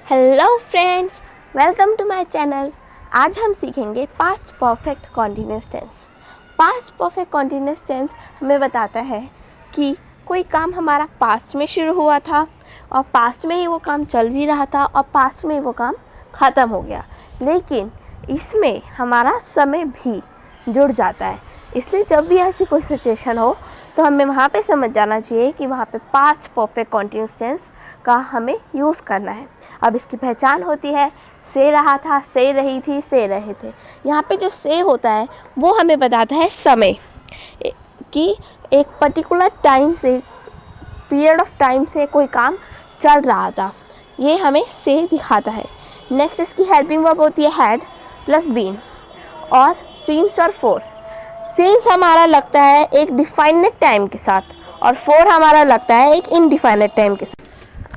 Hello friends, welcome to my channel. आज हम सीखेंगे past perfect continuous tense. Past perfect continuous tense हमें बताता है कि कोई काम हमारा पास्ट में शुरू हुआ था और पास्ट में ही वो काम चल भी रहा था और पास्ट में ही वो काम ख़त्म हो गया, लेकिन इसमें हमारा समय भी जुड़ जाता है। इसलिए जब भी ऐसी कोई सिचुएशन हो तो हमें वहाँ पे समझ जाना चाहिए कि वहाँ पे पास्ट परफेक्ट कॉन्टिन्यूअस टेंस का हमें यूज़ करना है। अब इसकी पहचान होती है से रहा था, से रही थी, से रहे थे। यहाँ पे जो से होता है वो हमें बताता है समय कि एक पर्टिकुलर टाइम से, पीरियड ऑफ टाइम से कोई काम चल रहा था, ये हमें से दिखाता है। नेक्स्ट इसकी हेल्पिंग वर्ब होती है हैड प्लस बीन और सिंस और फोर। सिंस हमारा लगता है एक डिफाइनेड टाइम के साथ और फोर हमारा लगता है एक इनडिफाइनेड टाइम के साथ।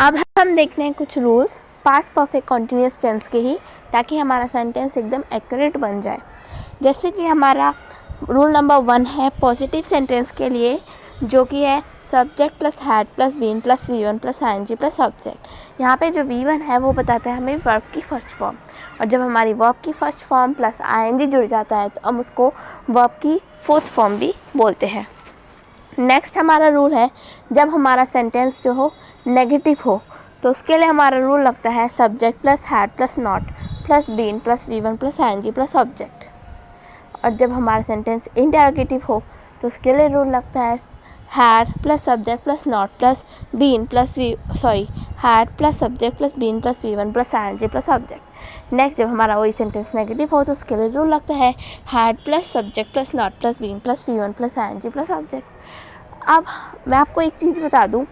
अब हम देखते हैं कुछ rules past perfect continuous tense के ही, ताकि हमारा सेंटेंस एकदम एक्यूरेट बन जाए। जैसे कि हमारा रूल नंबर 1 है पॉजिटिव सेंटेंस के लिए, जो कि है subject plus had plus been plus V1 plus ING plus subject. यहाँ पे जो V1 है वो बताता है हमें वर्ब की फर्स्ट फॉर्म, और जब हमारी वर्ब की फर्स्ट फॉर्म प्लस ING जुड़ जाता है तो हम उसको वर्ब की फोर्थ फॉर्म भी बोलते हैं। नेक्स्ट हमारा रूल है जब हमारा सेंटेंस जो हो नेगेटिव हो तो उसके लिए हमारा रूल लगता है subject plus had plus not plus been plus V1 plus ING plus subject. और जब हमारा सेंटेंस इंटरोगेटिव हो तो उसके लिए रूल लगता है had plus subject plus not plus been plus had plus subject plus been plus V1 plus ING plus subject. Next जब हमारा वही सेंटेंस नेगेटिव हो तो उसके लिए रूल लगता है had plus subject plus not plus been plus V1 plus ING plus subject. अब मैं आपको एक चीज़ बता दूं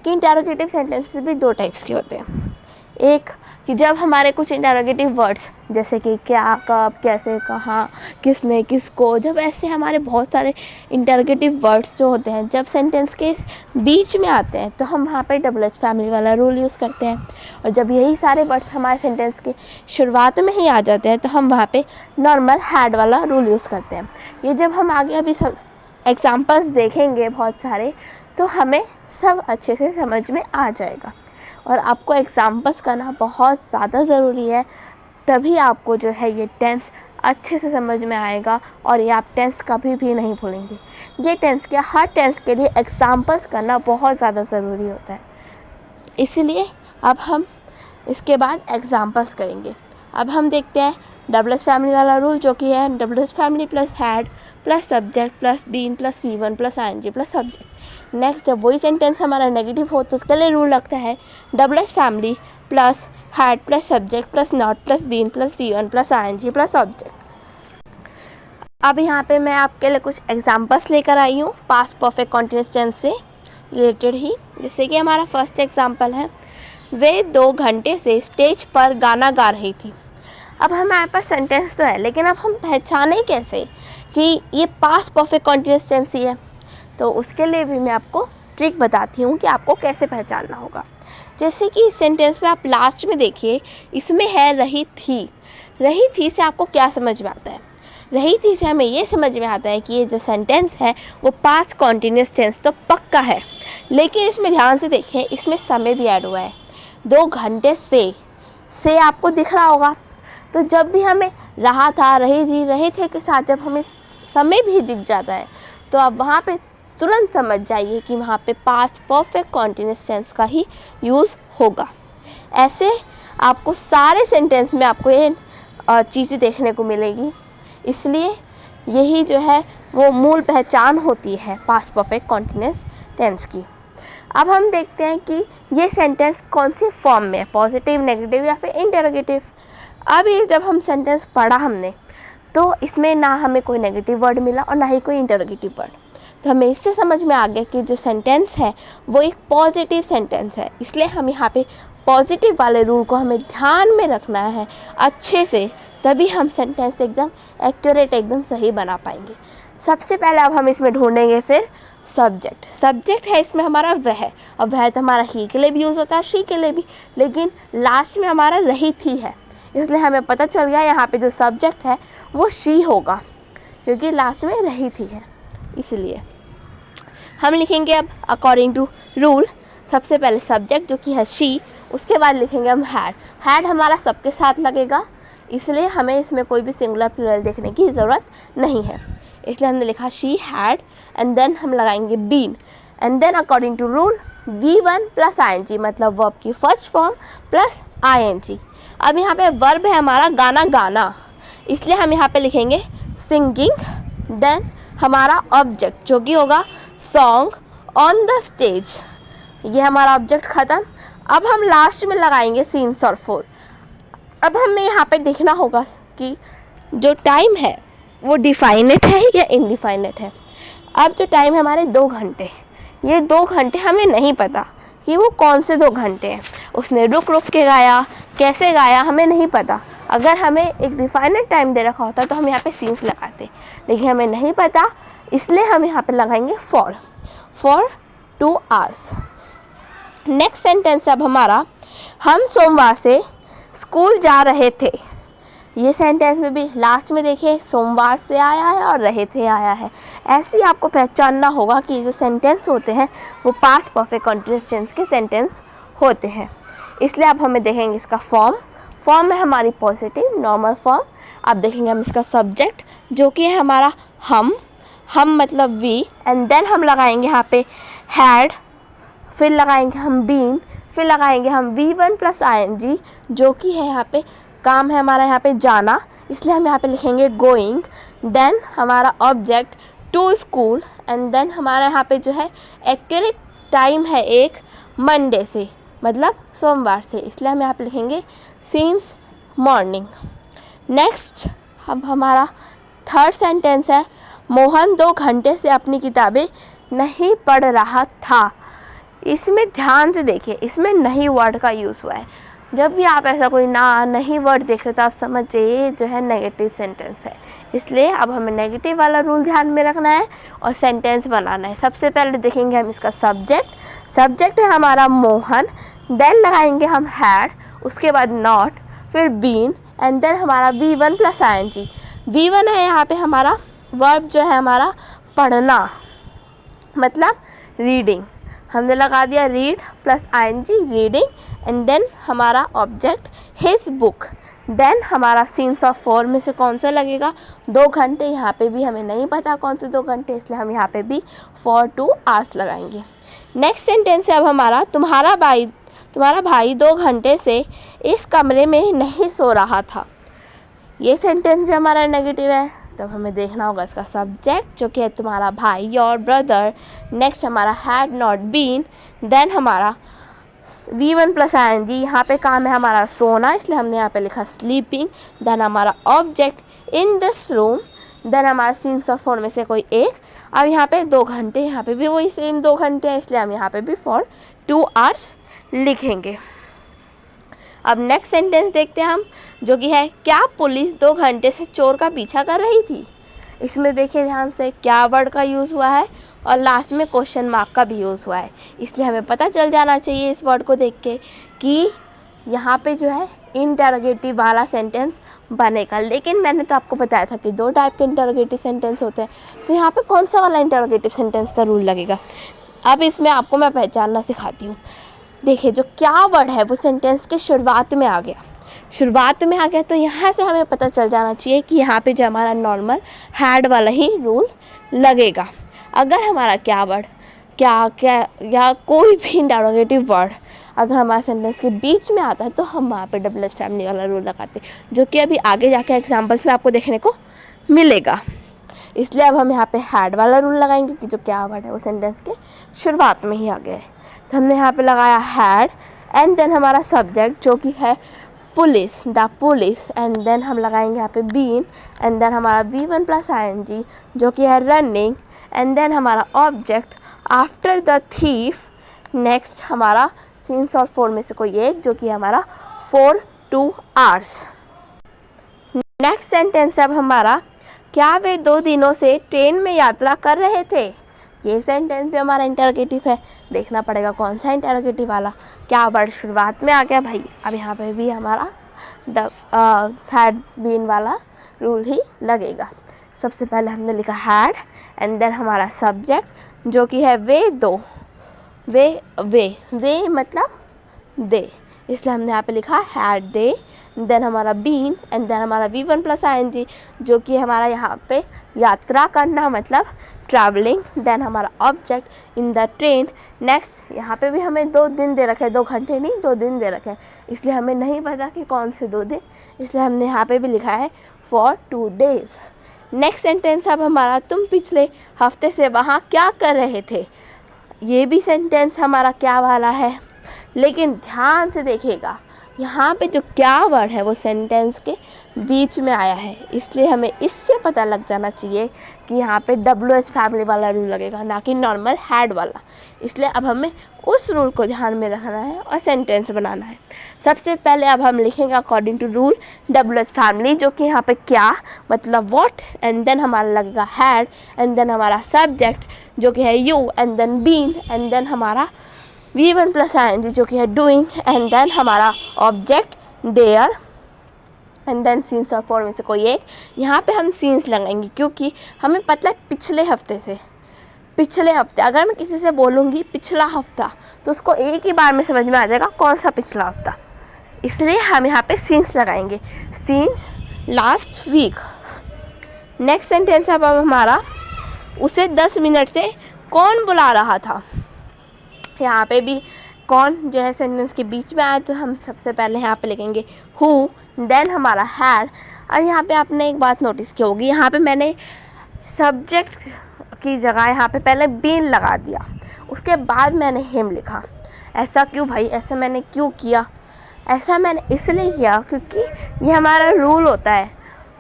कि इंटरोगेटिव सेंटेंसेस भी दो टाइप्स के होते हैं। एक कि जब हमारे कुछ इंटरोगेटिव वर्ड्स जैसे कि क्या, कब, कैसे, कहाँ, किसने, किसको, जब ऐसे हमारे बहुत सारे इंटरोगेटिव वर्ड्स जो होते हैं जब सेंटेंस के बीच में आते हैं तो हम वहाँ पे WH फैमिली वाला रूल यूज़ करते हैं। और जब यही सारे वर्ड्स हमारे सेंटेंस के शुरुआत में ही आ जाते हैं तो हम वहाँ पे नॉर्मल हैड वाला रूल यूज़ करते हैं। ये जब हम आगे अभी सब एग्जाम्पल्स देखेंगे बहुत सारे तो हमें सब अच्छे से समझ में आ जाएगा। और आपको एग्जाम्पल्स करना बहुत ज़्यादा ज़रूरी है, तभी आपको जो है ये टेंस अच्छे से समझ में आएगा और ये आप टेंस कभी भी नहीं भूलेंगे। ये टेंस क्या, हर टेंस के लिए एग्जाम्पल्स करना बहुत ज़्यादा ज़रूरी होता है। इसलिए अब हम इसके बाद एग्जाम्पल्स करेंगे। अब हम देखते हैं WH फैमिली वाला रूल, जो कि है WH family plus had plus subject plus been plus V1 plus ING plus subject. Next जब वही सेंटेंस हमारा नेगेटिव हो तो उसके लिए रूल लगता है WH family plus had plus subject plus not plus been plus V1 plus ING plus subject. अब यहाँ पे मैं आपके लिए कुछ एग्जाम्पल्स लेकर आई हूँ पास्ट परफेक्ट कॉन्टिन्यूअस टेंस से रिलेटेड ही। जैसे कि हमारा फर्स्ट एग्जाम्पल है, वे 2 घंटे से स्टेज पर गाना गा रही थी। अब हमारे पास सेंटेंस तो है, लेकिन अब हम पहचाने कैसे कि ये पास्ट परफेक्ट कॉन्टिन्यूअस टेंस ही है, तो उसके लिए भी मैं आपको ट्रिक बताती हूँ कि आपको कैसे पहचानना होगा। जैसे कि इस सेंटेंस में आप लास्ट में देखिए, इसमें है रही थी। रही थी से आपको क्या समझ में आता है? रही थी से हमें ये समझ में आता है कि ये जो सेंटेंस है वो पास्ट कॉन्टिन्यूअस टेंस तो पक्का है, लेकिन इसमें ध्यान से देखें, इसमें समय भी ऐड हुआ है। 2 घंटे से आपको दिख रहा होगा, तो जब भी हमें रहा था, रही थी, रहे थे के साथ जब हमें समय भी दिख जाता है तो आप वहाँ पे तुरंत समझ जाइए कि वहाँ पे पास्ट परफेक्ट कॉन्टिन्यूअस टेंस का ही यूज़ होगा। ऐसे आपको सारे सेंटेंस में आपको ये चीज़ें देखने को मिलेगी, इसलिए यही जो है वो मूल पहचान होती है पास्ट परफेक्ट कॉन्टिन्यूअस टेंस की। अब हम देखते हैं कि ये सेंटेंस कौन सी फॉर्म में है, पॉजिटिव, नेगेटिव या फिर इंटरोगेटिव। अब ये जब हम सेंटेंस पढ़ा हमने तो इसमें ना हमें कोई नेगेटिव वर्ड मिला और ना ही कोई इंटरोगेटिव वर्ड, तो हमें इससे समझ में आ गया कि जो सेंटेंस है वो एक पॉजिटिव सेंटेंस है। इसलिए हम यहाँ पे पॉजिटिव वाले रूल को हमें ध्यान में रखना है अच्छे से, तभी हम सेंटेंस एकदम एक्यूरेट, एकदम सही बना पाएंगे। सबसे पहले अब हम इसमें ढूंढेंगे फिर सब्जेक्ट। सब्जेक्ट है इसमें हमारा वह, और वह तो हमारा ही के लिए भी यूज़ होता है, शी के लिए भी, लेकिन लास्ट में हमारा रही थी है, इसलिए हमें पता चल गया यहाँ पे जो सब्जेक्ट है वो शी होगा, क्योंकि लास्ट में रही थी है। इसलिए हम लिखेंगे अब अकॉर्डिंग टू रूल, सबसे पहले सब्जेक्ट जो कि है शी, उसके बाद लिखेंगे हम हैड। हैड हमारा सबके साथ लगेगा, इसलिए हमें इसमें कोई भी सिंगुलर प्लूरल देखने की ज़रूरत नहीं है, इसलिए हमने लिखा शी हैड। एंड देन हम लगाएंगे been, and then according to rule V1 plus ING, मतलब वर्ब की फर्स्ट फॉर्म प्लस ING। अब यहाँ पे वर्ब है हमारा गाना गाना, इसलिए हम यहाँ पे लिखेंगे सिंगिंग। देन हमारा ऑब्जेक्ट जो कि होगा सॉन्ग ऑन द स्टेज, ये हमारा ऑब्जेक्ट ख़त्म। अब हम लास्ट में लगाएंगे सीन्स और फोर। अब हमें यहाँ पे देखना होगा कि जो टाइम है वो डिफाइनेट है या इनडिफाइनेट है। अब जो टाइम है हमारे 2 घंटे, ये 2 घंटे हमें नहीं पता कि वो कौन से 2 घंटे हैं। उसने रुक रुक के गाया, कैसे गाया, हमें नहीं पता। अगर हमें एक डिफाइनेट टाइम दे रखा होता तो हम यहाँ पे सीन्स लगाते, लेकिन हमें नहीं पता, इसलिए हम यहाँ पे लगाएंगे फॉर 2 आवर्स। नेक्स्ट सेंटेंस अब हमारा, हम सोमवार से स्कूल जा रहे थे। ये सेंटेंस में भी लास्ट में देखिए सोमवार से आया है और रहे थे आया है। ऐसे ही आपको पहचानना होगा कि जो सेंटेंस होते हैं वो पास्ट परफेक्ट कंटीन्यूअस टेंस के सेंटेंस होते हैं। इसलिए अब हमें देखेंगे इसका फॉर्म है हमारी पॉजिटिव नॉर्मल फॉर्म। अब देखेंगे हम इसका सब्जेक्ट जो कि है हमारा हम मतलब वी, एंड देन हम लगाएंगे यहाँ पे हैड, फिर लगाएंगे हम बीन, फिर लगाएंगे हम V1 प्लस ING जो कि है यहाँ पे काम है हमारा यहाँ पे जाना, इसलिए हम यहाँ पे लिखेंगे गोइंग। देन हमारा object to school, and then हमारा यहाँ पे जो है एक्यूरेट टाइम है एक मंडे से, मतलब सोमवार से, इसलिए हम यहाँ पे लिखेंगे सिंस मॉर्निंग। नेक्स्ट अब हमारा थर्ड सेंटेंस है, मोहन 2 घंटे से अपनी किताबें नहीं पढ़ रहा था। इसमें ध्यान से देखिए, इसमें नहीं वर्ड का यूज़ हुआ है। जब भी आप ऐसा कोई नहीं वर्ड देख रहे तो आप समझिए ये जो है नेगेटिव सेंटेंस है, इसलिए अब हमें नेगेटिव वाला रूल ध्यान में रखना है और सेंटेंस बनाना है। सबसे पहले देखेंगे हम इसका सब्जेक्ट है हमारा मोहन, देन लगाएंगे हम हैड, उसके बाद नॉट, फिर बीन, एंड देन हमारा V1 प्लस ING। V1 है यहाँ पे हमारा वर्ब जो है हमारा पढ़ना, मतलब रीडिंग, हमने लगा दिया read plus ING reading, and then हमारा ऑब्जेक्ट हिज बुक। देन हमारा सीन्स ऑफ 4 में से कौन सा लगेगा, 2 घंटे, यहाँ पे भी हमें नहीं पता कौन से 2 घंटे, इसलिए हम यहाँ पे भी फॉर 2 आवर्स लगाएंगे। नेक्स्ट सेंटेंस है अब हमारा, तुम्हारा भाई 2 घंटे से इस कमरे में नहीं सो रहा था। ये सेंटेंस भी हमारा नेगेटिव है, तब हमें देखना होगा इसका सब्जेक्ट जो कि है तुम्हारा भाई योर ब्रदर। नेक्स्ट हमारा हैड नॉट बीन, देन हमारा V1 प्लस ING, यहाँ पे काम है हमारा सोना, इसलिए हमने यहाँ पे लिखा स्लीपिंग। देन हमारा object in this room, then हमारा सीन्स ऑफ 4 में से कोई एक। अब यहाँ पे 2 घंटे, यहाँ पे भी वही सेम 2 घंटे है, इसलिए हम यहाँ पे भी फॉर 2 आवर्स लिखेंगे। अब नेक्स्ट सेंटेंस देखते हैं हम, जो कि है क्या पुलिस 2 घंटे से चोर का पीछा कर रही थी। इसमें देखिए ध्यान से क्या वर्ड का यूज़ हुआ है और लास्ट में क्वेश्चन मार्क का भी यूज़ हुआ है, इसलिए हमें पता चल जाना चाहिए इस वर्ड को देख के कि यहाँ पे जो है इंटरोगेटिव वाला सेंटेंस बनेगा। लेकिन मैंने तो आपको बताया था कि 2 टाइप के इंटरोगेटिव सेंटेंस होते हैं, तो यहाँ पे कौन सा वाला इंटरोगेटिव सेंटेंस का रूल लगेगा। अब इसमें आपको मैं पहचानना सिखाती हूँ। देखिए जो क्या वर्ड है वो सेंटेंस के शुरुआत में आ गया, तो यहाँ से हमें पता चल जाना चाहिए कि यहाँ पे जो हमारा नॉर्मल हैड वाला ही रूल लगेगा। अगर हमारा क्या वर्ड क्या या कोई भी इंटरोगेटिव वर्ड अगर हमारे सेंटेंस के बीच में आता है तो हम वहाँ पे डबल एस फैमिली वाला रूल लगाते हैं, जो कि अभी आगे जाके एग्जाम्पल्स में आपको देखने को मिलेगा। इसलिए अब हम यहाँ पे हैड वाला रूल लगाएंगे कि जो क्या वर्ड है वो सेंटेंस के शुरुआत में ही आ गया है। तो हमने यहाँ पे लगाया हैड, एंड देन हमारा सब्जेक्ट जो कि है police, the police, and then हम लगाएंगे यहाँ पे बीन, एंड देन हमारा V1 प्लस ING जो कि है रनिंग, एंड देन हमारा object after the thief. Next हमारा सीन्स और 4 में से कोई एक जो कि हमारा फॉर 2 आवर्स। नेक्स्ट सेंटेंस अब हमारा, क्या वे 2 दिनों से ट्रेन में यात्रा कर रहे थे। ये सेंटेंस भी हमारा इंटरोगेटिव है, देखना पड़ेगा कौन सा इंटरोगेटिव वाला, क्या वर्ड शुरुआत में आ गया भाई। अब यहाँ पे भी हमारा हैड बीन वाला रूल ही लगेगा। सबसे पहले हमने लिखा हैड, एंड देन हमारा सब्जेक्ट जो कि है वे 2, वे मतलब दे, इसलिए हमने यहाँ पे लिखा हैड दे, देन हमारा बीन एंड देन हमारा V1 प्लस ING जो कि हमारा यहाँ पे यात्रा करना मतलब ट्रैवलिंग, देन हमारा object in the train. Next यहाँ पे भी हमें 2 दिन दे रखे हैं, 2 घंटे नहीं 2 दिन दे रखे हैं, इसलिए हमें नहीं पता कि कौन से 2 दिन, इसलिए हमने यहाँ पे भी लिखा है फॉर 2 days। नेक्स्ट सेंटेंस अब हमारा तुम पिछले हफ्ते से वहाँ क्या कर रहे थे। ये भी सेंटेंस हमारा क्या वाला है, लेकिन ध्यान से देखिएगा यहाँ पे जो क्या वर्ड है वो सेंटेंस के बीच में आया है, इसलिए हमें इससे पता लग जाना चाहिए कि यहाँ पे WH फैमिली वाला रूल लगेगा, ना कि नॉर्मल हैड वाला। इसलिए अब हमें उस रूल को ध्यान में रखना है और सेंटेंस बनाना है। सबसे पहले अब हम लिखेंगे according to rule WH family, जो कि यहाँ पे क्या मतलब व्हाट, एंड देन हमारा लगेगा हैड, एंड देन हमारा सब्जेक्ट जो कि है you, and then been, and then हमारा V1 प्लस ING जो कि है डूइंग, एंड देन हमारा object there, and then since और फॉर में से कोई एक। यहाँ पे हम सीन्स लगाएंगे क्योंकि हमें पता है पिछले हफ्ते, अगर मैं किसी से बोलूँगी पिछला हफ्ता तो उसको एक ही बार में समझ में आ जाएगा कौन सा पिछला हफ्ता, इसलिए हम यहाँ पे सीन्स लगाएंगे, since last week. Next sentence अब हमारा उसे 10 मिनट से कौन बुला रहा था। यहाँ पे भी कौन जो है सेंटेंस के बीच में आया, तो हम सबसे पहले यहाँ पे लिखेंगे हु, देन हमारा हैड। और यहाँ पे आपने एक बात नोटिस की होगी, यहाँ पे मैंने सब्जेक्ट की जगह यहाँ पे पहले बीन लगा दिया, उसके बाद मैंने हिम लिखा। ऐसा क्यों भाई, ऐसा मैंने क्यों किया? ऐसा मैंने इसलिए किया क्योंकि ये हमारा रूल होता है,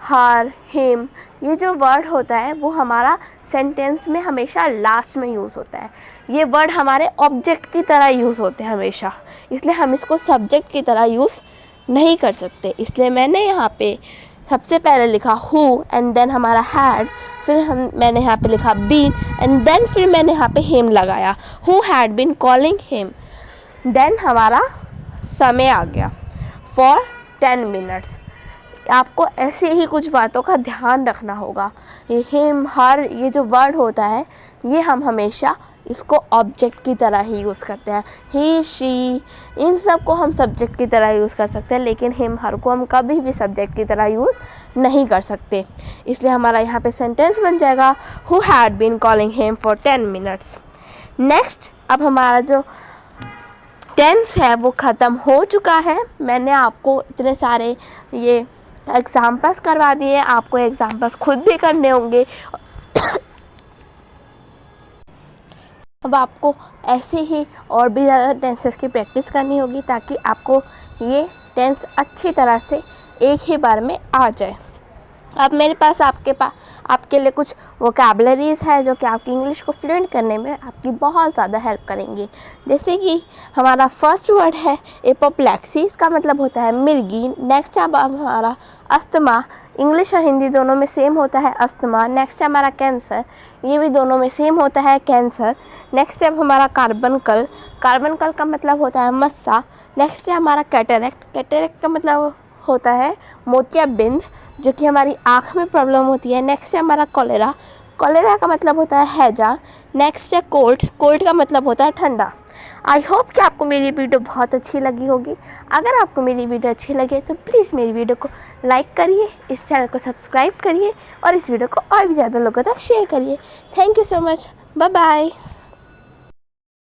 हर, हिम, ये जो वर्ड होता है वो हमारा सेंटेंस में हमेशा लास्ट में यूज़ होता है। ये वर्ड हमारे ऑब्जेक्ट की तरह यूज़ होते हैं हमेशा, इसलिए हम इसको सब्जेक्ट की तरह यूज़ नहीं कर सकते। इसलिए मैंने यहाँ पे सबसे पहले लिखा हु, एंड देन हमारा हैड, फिर मैंने यहाँ पे लिखा बीन, एंड देन फिर मैंने यहाँ पे हिम लगाया, who had been calling him. Then हमारा समय आ गया फॉर 10 मिनट्स। आपको ऐसे ही कुछ बातों का ध्यान रखना होगा। ये हिम, हर, ये जो वर्ड होता है ये हम हमेशा इसको ऑब्जेक्ट की तरह ही यूज़ करते हैं। ही, शी, इन सब को हम सब्जेक्ट की तरह यूज़ कर सकते हैं, लेकिन हिम, हर को हम कभी भी सब्जेक्ट की तरह यूज़ नहीं कर सकते। इसलिए हमारा यहाँ पे सेंटेंस बन जाएगा who had been calling him for 10 minutes. Next अब हमारा जो टेंस है वो ख़त्म हो चुका है। मैंने आपको इतने सारे ये एग्जाम्पल्स करवा दिए, आपको एग्जाम्पल्स खुद भी करने होंगे। अब आपको ऐसे ही और भी ज़्यादा टेंसेस की प्रैक्टिस करनी होगी ताकि आपको ये टेंस अच्छी तरह से एक ही बार में आ जाए। अब मेरे पास आपके लिए कुछ वोकैबुलरीज़ है जो कि आपकी इंग्लिश को फ्लुएंट करने में आपकी बहुत ज़्यादा हेल्प करेंगी। जैसे कि हमारा फर्स्ट वर्ड है एपोप्लेक्सी, इसका मतलब होता है मिर्गी। नेक्स्ट अब हमारा अस्थमा, इंग्लिश और हिंदी दोनों में सेम होता है अस्थमा। नेक्स्ट है हमारा कैंसर, ये भी दोनों में सेम होता है कैंसर। नेक्स्ट है अब हमारा कार्बनकल का मतलब होता है मस्सा। नेक्स्ट है हमारा कैटरेक्ट का मतलब होता है मोतियाबिंद, जो कि हमारी आँख में प्रॉब्लम होती है। नेक्स्ट है हमारा कॉलेरा का मतलब होता है हैजा। नेक्स्ट है कोल्ड का मतलब होता है ठंडा। आई होप कि आपको मेरी वीडियो बहुत अच्छी लगी होगी। अगर आपको मेरी वीडियो अच्छी लगे तो प्लीज़ मेरी वीडियो को लाइक करिए, इस चैनल को सब्सक्राइब करिए और इस वीडियो को और भी ज़्यादा लोगों तक शेयर करिए। Thank you so much, bye bye.